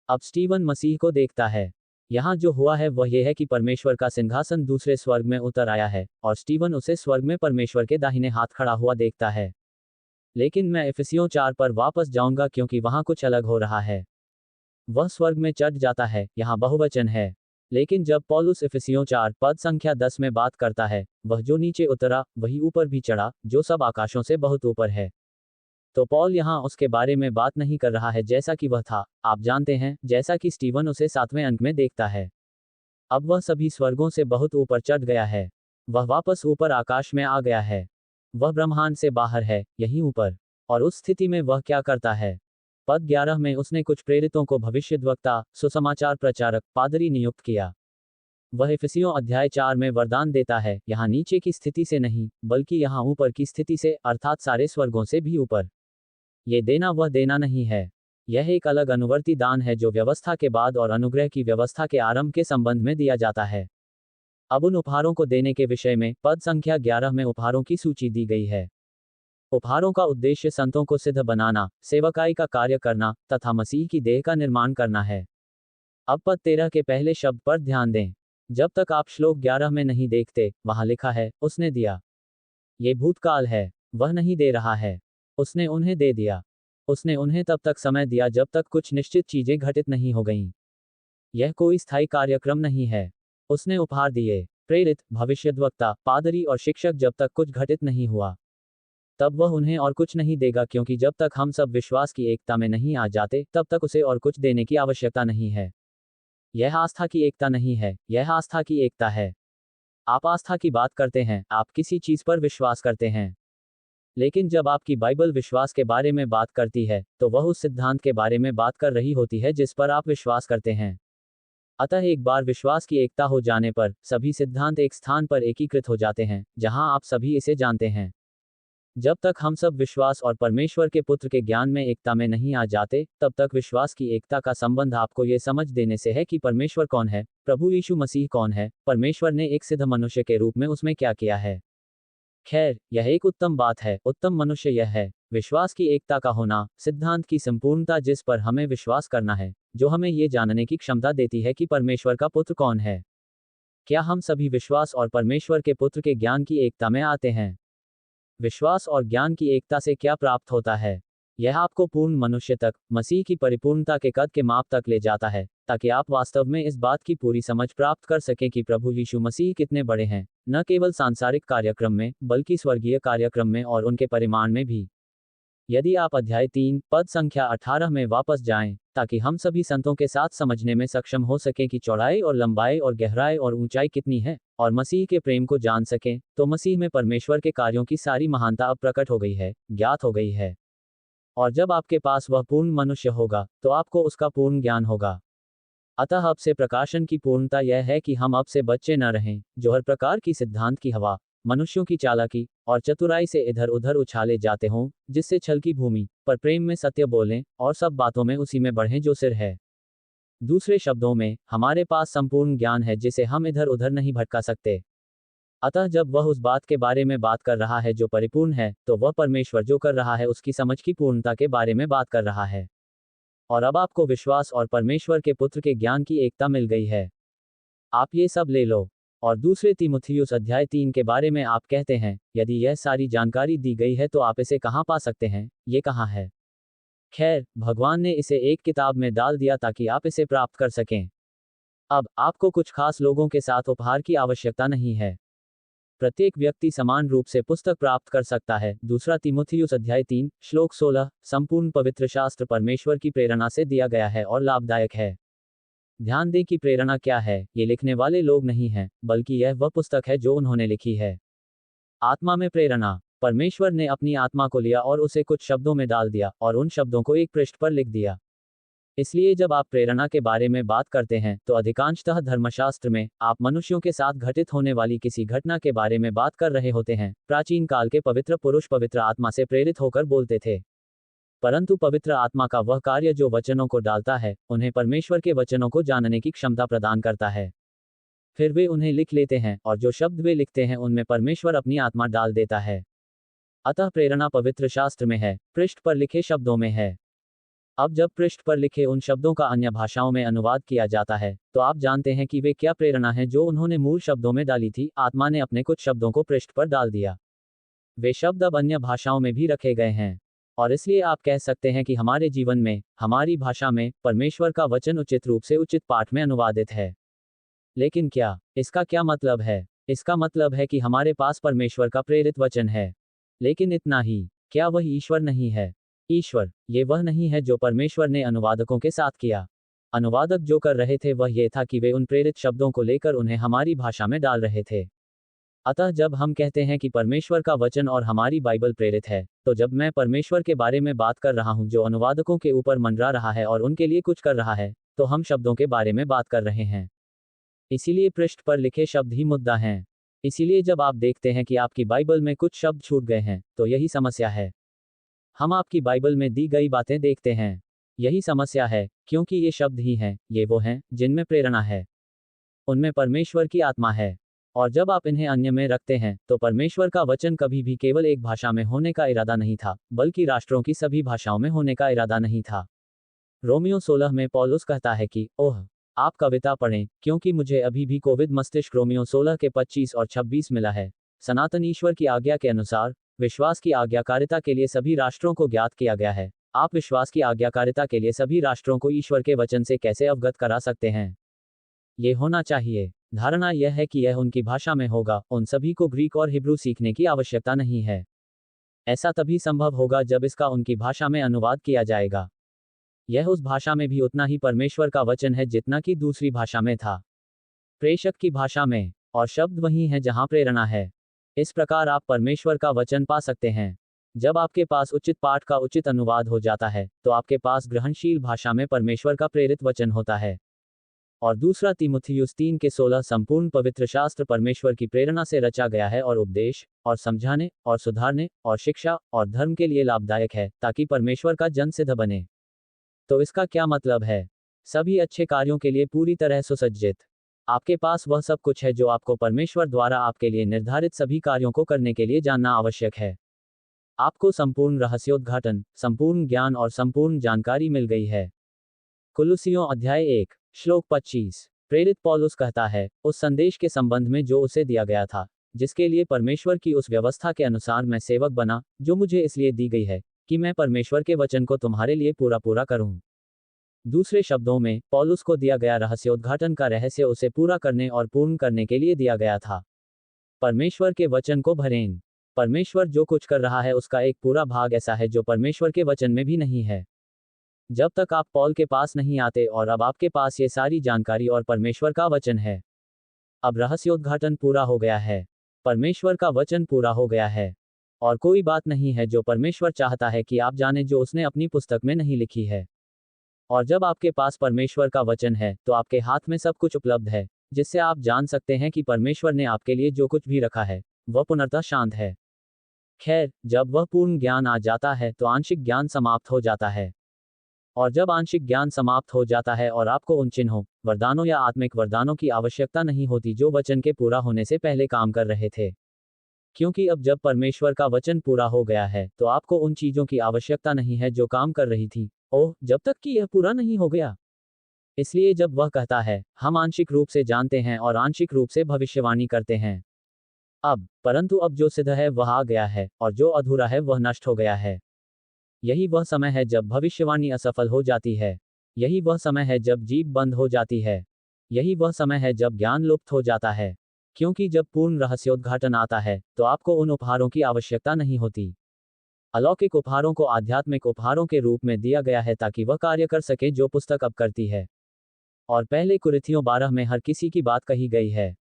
अब स्टीवन मसीह को देखता है। यहाँ जो हुआ है वह यह है कि परमेश्वर का सिंहासन दूसरे स्वर्ग में उतर आया है, और स्टीवन उसे स्वर्ग में परमेश्वर के दाहिने हाथ खड़ा हुआ देखता है। लेकिन मैं इफिसियों 4 पर वापस जाऊंगा, क्योंकि वहां कुछ अलग हो रहा है। वह स्वर्ग में चढ़ जाता है, यहाँ बहुवचन है। लेकिन जब पौलुस इफिसियों 4 पद संख्या 10 में बात करता है, वह जो नीचे उतरा, वही ऊपर भी चढ़ा, जो सब आकाशों से बहुत ऊपर है। तो पौल यहाँ उसके बारे में बात नहीं कर रहा है जैसा कि वह था, आप जानते हैं, जैसा कि स्टीवन उसे 7वें अंक में देखता है। अब वह सभी स्वर्गों से बहुत ऊपर चढ़ गया है। वह वापस ऊपर आकाश में आ गया है। वह ब्रह्मांड से बाहर है, यहीं ऊपर। और उस स्थिति में वह क्या करता है? पद 11 में उसने कुछ प्रेरितों को भविष्यद्वक्ता, सुसमाचार प्रचारक, पादरी नियुक्त किया। वह इफिसियों अध्याय 4 में वरदान देता है, यहाँ नीचे की स्थिति से नहीं, बल्कि यहाँ ऊपर की स्थिति से, अर्थात सारे स्वर्गों से भी ऊपर। ये देना वह देना नहीं है। यह एक अलग अनुवर्ती दान है जो व्यवस्था के बाद और अनुग्रह की व्यवस्था के आरंभ के संबंध में दिया जाता है। अब उन उपहारों को देने के विषय में पद संख्या 11 में उपहारों की सूची दी गई है। उपहारों का उद्देश्य संतों को सिद्ध बनाना, सेवकाई का कार्य करना तथा मसीह की देह का निर्माण करना है। अब पद 13 के पहले शब्द पर ध्यान दें। जब तक आप श्लोक 11 में नहीं देखते, वहां लिखा है, उसने दिया। ये भूतकाल है। वह नहीं दे रहा है। उसने उन्हें दे दिया। उसने उन्हें तब तक समय दिया जब तक कुछ निश्चित चीजें घटित नहीं हो गईं। यह कोई स्थायी कार्यक्रम नहीं है। उसने उपहार दिए, प्रेरित, भविष्यद्वक्ता, पादरी और शिक्षक जब तक कुछ घटित नहीं हुआ। तब वह उन्हें और कुछ नहीं देगा, क्योंकि जब तक हम सब विश्वास की एकता में नहीं आ जाते, तब तक उसे और कुछ देने की आवश्यकता नहीं है। यह आस्था की एकता नहीं है, यह आस्था की एकता है। आप आस्था की बात करते हैं, आप किसी चीज पर विश्वास करते हैं। लेकिन जब आपकी बाइबल विश्वास के बारे में बात करती है, तो वह उस सिद्धांत के बारे में बात कर रही होती है जिस पर आप विश्वास करते हैं। अतः एक बार विश्वास की एकता हो जाने पर, सभी सिद्धांत एक स्थान पर एकीकृत हो जाते हैं, जहां आप सभी इसे जानते हैं। जब तक हम सब विश्वास और परमेश्वर के पुत्र के ज्ञान में एकता में नहीं आ जाते, तब तक विश्वास की एकता का संबंध आपको ये समझ देने से है कि परमेश्वर कौन है, प्रभु यीशु मसीह कौन है, परमेश्वर ने एक सिद्ध मनुष्य के रूप में उसमें क्या किया है। खैर, यह एक उत्तम बात है। उत्तम मनुष्य यह है, विश्वास की एकता का होना, सिद्धांत की संपूर्णता जिस पर हमें विश्वास करना है, जो हमें ये जानने की क्षमता देती है कि परमेश्वर का पुत्र कौन है। क्या हम सभी विश्वास और परमेश्वर के पुत्र के ज्ञान की एकता में आते हैं? विश्वास और ज्ञान की एकता से क्या प्राप्त होता है? यह आपको पूर्ण मनुष्य तक, मसीह की परिपूर्णता के कद के माप तक ले जाता है, ताकि आप वास्तव में इस बात की पूरी समझ प्राप्त कर सकें कि प्रभु यीशु मसीह कितने बड़े हैं, न केवल सांसारिक कार्यक्रम में, बल्कि स्वर्गीय कार्यक्रम में और उनके परिमाण में भी। यदि आप अध्याय 3, पद संख्या 18 में वापस जाएं, ताकि हम सभी संतों के साथ समझने में सक्षम हो सकें कि चौड़ाई और लंबाई और गहराई और ऊंचाई कितनी है, और मसीह के प्रेम को जान सकें, तो मसीह में परमेश्वर के कार्यों की सारी महानता अब प्रकट हो गई है, ज्ञात हो गई है। और जब आपके पास वह पूर्ण मनुष्य होगा, तो आपको उसका पूर्ण ज्ञान होगा। अतः अब से प्रकाशन की पूर्णता यह है कि हम अब से बच्चे न रहें, जो हर प्रकार की सिद्धांत की हवा, मनुष्यों की चालाकी और चतुराई से इधर उधर उछाले जाते हों, जिससे छल की भूमि पर प्रेम में सत्य बोलें, और सब बातों में उसी में बढ़ें जो सिर है। दूसरे शब्दों में, हमारे पास संपूर्ण ज्ञान है जिसे हम इधर उधर नहीं भटका सकते। अतः जब वह उस बात के बारे में बात कर रहा है जो परिपूर्ण है, तो वह परमेश्वर जो कर रहा है उसकी समझ की पूर्णता के बारे में बात कर रहा है। और अब आपको विश्वास और परमेश्वर के पुत्र के ज्ञान की एकता मिल गई है। आप ये सब ले लो। और दूसरे तीमुथियुस अध्याय 3 के बारे में आप कहते हैं, यदि यह सारी जानकारी दी गई है तो आप इसे कहाँ पा सकते हैं, ये कहाँ है? खैर, भगवान ने इसे एक किताब में डाल दिया ताकि आप इसे प्राप्त कर सकें। अब आपको कुछ खास लोगों के साथ उपहार की आवश्यकता नहीं है। प्रत्येक व्यक्ति समान रूप से पुस्तक प्राप्त कर सकता है। दूसरा तीमुथियुस अध्याय 3, श्लोक 16, संपूर्ण पवित्र शास्त्र परमेश्वर की प्रेरणा से दिया गया है और लाभदायक है। ध्यान दें कि प्रेरणा क्या है। ये लिखने वाले लोग नहीं हैं, बल्कि यह वह पुस्तक है जो उन्होंने लिखी है। आत्मा में प्रेरणा। परमेश्वर ने अपनी आत्मा को लिया और उसे कुछ शब्दों में डाल दिया, और उन शब्दों को एक पृष्ठ पर लिख दिया। इसलिए जब आप प्रेरणा के बारे में बात करते हैं, तो अधिकांशतः धर्मशास्त्र में आप मनुष्यों के साथ घटित होने वाली किसी घटना के बारे में बात कर रहे होते हैं। प्राचीन काल के पवित्र पुरुष पवित्र आत्मा से प्रेरित होकर बोलते थे। परंतु पवित्र आत्मा का वह कार्य जो वचनों को डालता है, उन्हें परमेश्वर के वचनों को जानने की क्षमता प्रदान करता है। फिर वे उन्हें लिख लेते हैं, और जो शब्द वे लिखते हैं उनमें परमेश्वर अपनी आत्मा डाल देता है। अतः प्रेरणा पवित्र शास्त्र में है, पृष्ठ पर लिखे शब्दों में है। अब जब पृष्ठ पर लिखे उन शब्दों का अन्य भाषाओं में अनुवाद किया जाता है, तो आप जानते हैं कि वे क्या प्रेरणा है जो उन्होंने मूल शब्दों में डाली थी। आत्मा ने अपने कुछ शब्दों को पृष्ठ पर डाल दिया। वे शब्द अब अन्य भाषाओं में भी रखे गए हैं, और इसलिए आप कह सकते हैं कि हमारे जीवन में, हमारी भाषा में, परमेश्वर का वचन उचित रूप से उचित पाठ में अनुवादित है। लेकिन क्या इसका क्या मतलब है? इसका मतलब है कि हमारे पास परमेश्वर का प्रेरित वचन है। लेकिन इतना ही, क्या वह ईश्वर नहीं है? ईश्वर, ये वह नहीं है जो परमेश्वर ने अनुवादकों के साथ किया। अनुवादक जो कर रहे थे वह यह था कि वे उन प्रेरित शब्दों को लेकर उन्हें हमारी भाषा में डाल रहे थे। अतः जब हम कहते हैं कि परमेश्वर का वचन और हमारी बाइबल प्रेरित है, तो जब मैं परमेश्वर के बारे में बात कर रहा हूं जो अनुवादकों के ऊपर मंडरा रहा है और उनके लिए कुछ कर रहा है, तो हम शब्दों के बारे में बात कर रहे हैं। इसीलिए पृष्ठ पर लिखे शब्द ही मुद्दा हैं। इसीलिए जब आप देखते हैं कि आपकी बाइबल में कुछ शब्द छूट गए हैं, तो यही समस्या है। हम आपकी बाइबल में दी गई बातें देखते हैं। यही समस्या है, क्योंकि ये शब्द ही हैं, ये वो हैं, जिनमें प्रेरणा है। उनमें परमेश्वर की आत्मा है। और जब आप इन्हें अन्य में रखते हैं, तो परमेश्वर का वचन कभी भी केवल एक भाषा में होने का इरादा नहीं था, बल्कि राष्ट्रों की सभी भाषाओं में होने का इरादा नहीं था। रोमियो 16 में पौलुस कहता है कि, ओह, आप कविता पढ़ें, क्योंकि मुझे अभी भी कोविद मस्तिष्क। रोमियो 16 के 25 और 26 मिला है। सनातन ईश्वर की आज्ञा के अनुसार, विश्वास की आज्ञाकारिता के लिए सभी राष्ट्रों को ज्ञात किया गया है। आप विश्वास की आज्ञाकारिता के लिए सभी राष्ट्रों को ईश्वर के वचन से कैसे अवगत करा सकते हैं? ये होना चाहिए। धारणा यह है कि यह उनकी भाषा में होगा, उन सभी को ग्रीक और हिब्रू सीखने की आवश्यकता नहीं है। ऐसा तभी संभव होगा जब इसका उनकी भाषा में अनुवाद किया जाएगा। यह उस भाषा में भी उतना ही परमेश्वर का वचन है जितना कि दूसरी भाषा में था। प्रेषक की भाषा में, और शब्द वही है जहां प्रेरणा है। इस प्रकार आप परमेश्वर का वचन पा सकते हैं। जब आपके पास उचित पाठ का उचित अनुवाद हो जाता है, तो आपके पास ग्रहणशील भाषा में परमेश्वर का प्रेरित वचन होता है। और दूसरा तीमुथियुस 3 के 16 संपूर्ण पवित्र शास्त्र परमेश्वर की प्रेरणा से रचा गया है और उपदेश, और समझाने, और सुधारने, और शिक्षा, और धर्म के लिए लाभदायक है, ताकि परमेश्वर का जन सिद्ध बने। तो इसका क्या मतलब है? सभी अच्छे कार्यों के लिए पूरी तरह सुसज्जित। आपके पास वह सब कुछ है जो आपको परमेश्वर द्वारा आपके लिए निर्धारित सभी कार्यों को करने के लिए जानना आवश्यक है। आपको संपूर्ण रहस्योद्घाटन, संपूर्ण ज्ञान और संपूर्ण जानकारी मिल गई है। कुलुसियों अध्याय 1 श्लोक 25। प्रेरित पौलुस कहता है, उस संदेश के संबंध में जो उसे दिया गया था, जिसके लिए परमेश्वर की उस व्यवस्था के अनुसार मैं सेवक बना, जो मुझे इसलिए दी गई है, कि मैं परमेश्वर के वचन को तुम्हारे लिए पूरा पूरा करूं। दूसरे शब्दों में, पौलुस को दिया गया रहस्योद्घाटन का रहस्य उसे पूरा करने और पूर्ण करने के लिए दिया गया था। परमेश्वर के वचन को भरें। परमेश्वर जो कुछ कर रहा है उसका एक पूरा भाग ऐसा है जो परमेश्वर के वचन में भी नहीं है। जब तक आप पॉल के पास नहीं आते और अब आपके पास ये सारी जानकारी और परमेश्वर का वचन है। अब रहस्योद्घाटन पूरा हो गया है। परमेश्वर का वचन पूरा हो गया है। और कोई बात नहीं है जो परमेश्वर चाहता है कि आप जाने जो उसने अपनी पुस्तक में नहीं लिखी है। और जब आपके पास परमेश्वर का वचन है, तो आपके हाथ में सब कुछ उपलब्ध है, जिससे आप जान सकते हैं कि परमेश्वर ने आपके लिए जो कुछ भी रखा है, वह पूर्णतः शांत है। खैर, जब वह पूर्ण ज्ञान आ जाता है तो आंशिक ज्ञान समाप्त हो जाता है। और जब आंशिक ज्ञान समाप्त हो जाता है और आपको उन चिन्हों, वरदानों या आत्मिक वरदानों की आवश्यकता नहीं होती जो वचन के पूरा होने से पहले काम कर रहे थे। क्योंकि अब जब परमेश्वर का वचन पूरा हो गया है, तो आपको उन चीजों की आवश्यकता नहीं है जो काम कर रही थी, ओह, जब तक कि यह पूरा नहीं हो गया। इसलिए जब वह कहता है, हम आंशिक रूप से जानते हैं और आंशिक रूप से भविष्यवाणी करते हैं। परंतु अब जो सिद्ध है वह आ गया है, और जो अधूरा है वह नष्ट हो गया है। यही वह समय है जब भविष्यवाणी असफल हो जाती है। यही वह समय है जब जीभ बंद हो जाती है। यही वह समय है जब ज्ञान लुप्त हो जाता है। क्योंकि जब पूर्ण रहस्योद्घाटन आता है, तो आपको उन उपहारों की आवश्यकता नहीं होती। अलौकिक उपहारों को आध्यात्मिक उपहारों के रूप में दिया गया है ताकि वह कार्य कर सके जो पुस्तक अब करती है। और पहले कुरिन्थियों 12 में हर किसी की बात कही गई है।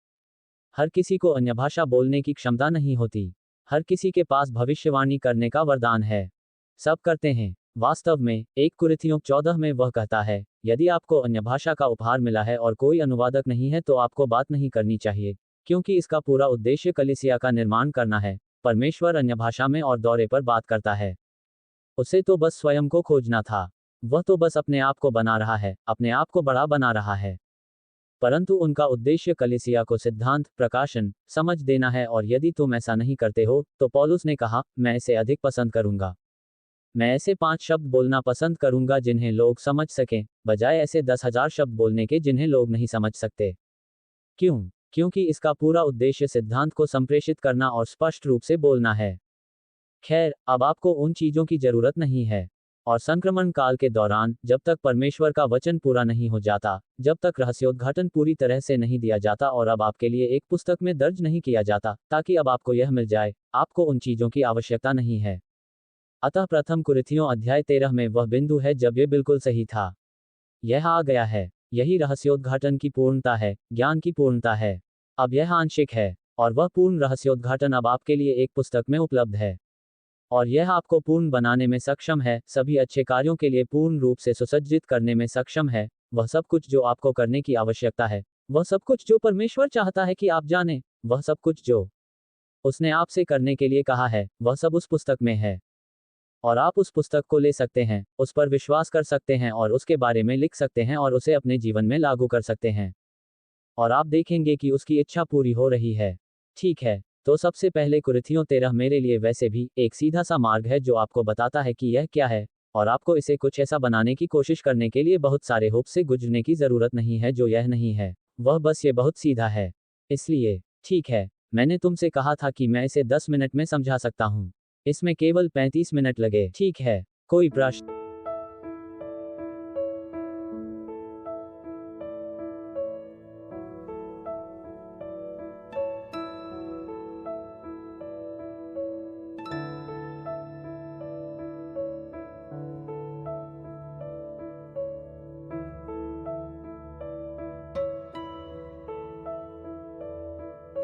हर किसी को अन्य भाषा बोलने की क्षमता नहीं होती। हर किसी के पास भविष्यवाणी करने का वरदान है। सब करते हैं। वास्तव में 1 कुरिन्थियों 14 में वह कहता है, यदि आपको अन्य भाषा का उपहार मिला है और कोई अनुवादक नहीं है तो आपको बात नहीं करनी चाहिए, क्योंकि इसका पूरा उद्देश्य कलीसिया का निर्माण करना है। परमेश्वर अन्य भाषा में और दौरे पर बात करता है। उसे तो बस स्वयं को खोजना था। वह तो बस अपने आप को बना रहा है, अपने आप को बड़ा बना रहा है। परंतु उनका उद्देश्य कलीसिया को सिद्धांत, प्रकाशन, समझ देना है, और यदि तुम ऐसा नहीं करते हो, तो पौलुस ने कहा, मैं इसे अधिक पसंद करूंगा। मैं ऐसे 5 शब्द बोलना पसंद करूंगा जिन्हें लोग समझ सकें, बजाय ऐसे 10,000 शब्द बोलने के जिन्हें लोग नहीं समझ सकते। क्यों? क्योंकि इसका पूरा उद्देश्य सिद्धांत को संप्रेषित करना और स्पष्ट रूप से बोलना है। खैर, अब आपको उन चीजों की जरूरत नहीं है। और संक्रमण काल के दौरान, जब तक परमेश्वर का वचन पूरा नहीं हो जाता, जब तक रहस्योद्घाटन पूरी तरह से नहीं दिया जाता और अब आपके लिए एक पुस्तक में दर्ज नहीं किया जाता, ताकि अब आपको यह मिल जाए, आपको उन चीजों की आवश्यकता नहीं है। अतः प्रथम कुरिन्थियों अध्याय 13 में वह बिंदु है जब यह बिल्कुल सही था। यह आ गया है। यही रहस्योद्घाटन की पूर्णता है, ज्ञान की पूर्णता है। अब यह आंशिक है। और वह पूर्ण रहस्योद्घाटन अब आपके लिए एक पुस्तक में उपलब्ध है। और यह आपको पूर्ण बनाने में सक्षम है, सभी अच्छे कार्यों के लिए पूर्ण रूप से सुसज्जित करने में सक्षम है, वह सब कुछ जो आपको करने की आवश्यकता है, वह सब कुछ जो परमेश्वर चाहता है कि आप जानें, वह सब कुछ जो उसने आपसे करने के लिए कहा है, वह सब उस पुस्तक में है। और आप उस पुस्तक को ले सकते हैं, उस पर विश्वास कर सकते हैं और उसके बारे में लिख सकते हैं और उसे अपने जीवन में लागू कर सकते हैं। और आप देखेंगे कि उसकी इच्छा पूरी हो रही है। ठीक है, तो सबसे पहले कुरिन्थियों 13 मेरे लिए वैसे भी एक सीधा सा मार्ग है जो आपको बताता है कि यह क्या है, और आपको इसे कुछ ऐसा बनाने की कोशिश करने के लिए बहुत सारे होप से गुजरने की ज़रूरत नहीं है जो यह नहीं है, वह बस ये बहुत सीधा है। इसलिए, ठीक है, मैंने तुमसे कहा था कि मैं इसे 10 मिनट में समझा सकता हूँ। इसमें केवल 35 मिनट लगे। ठीक है, कोई प्रश्न?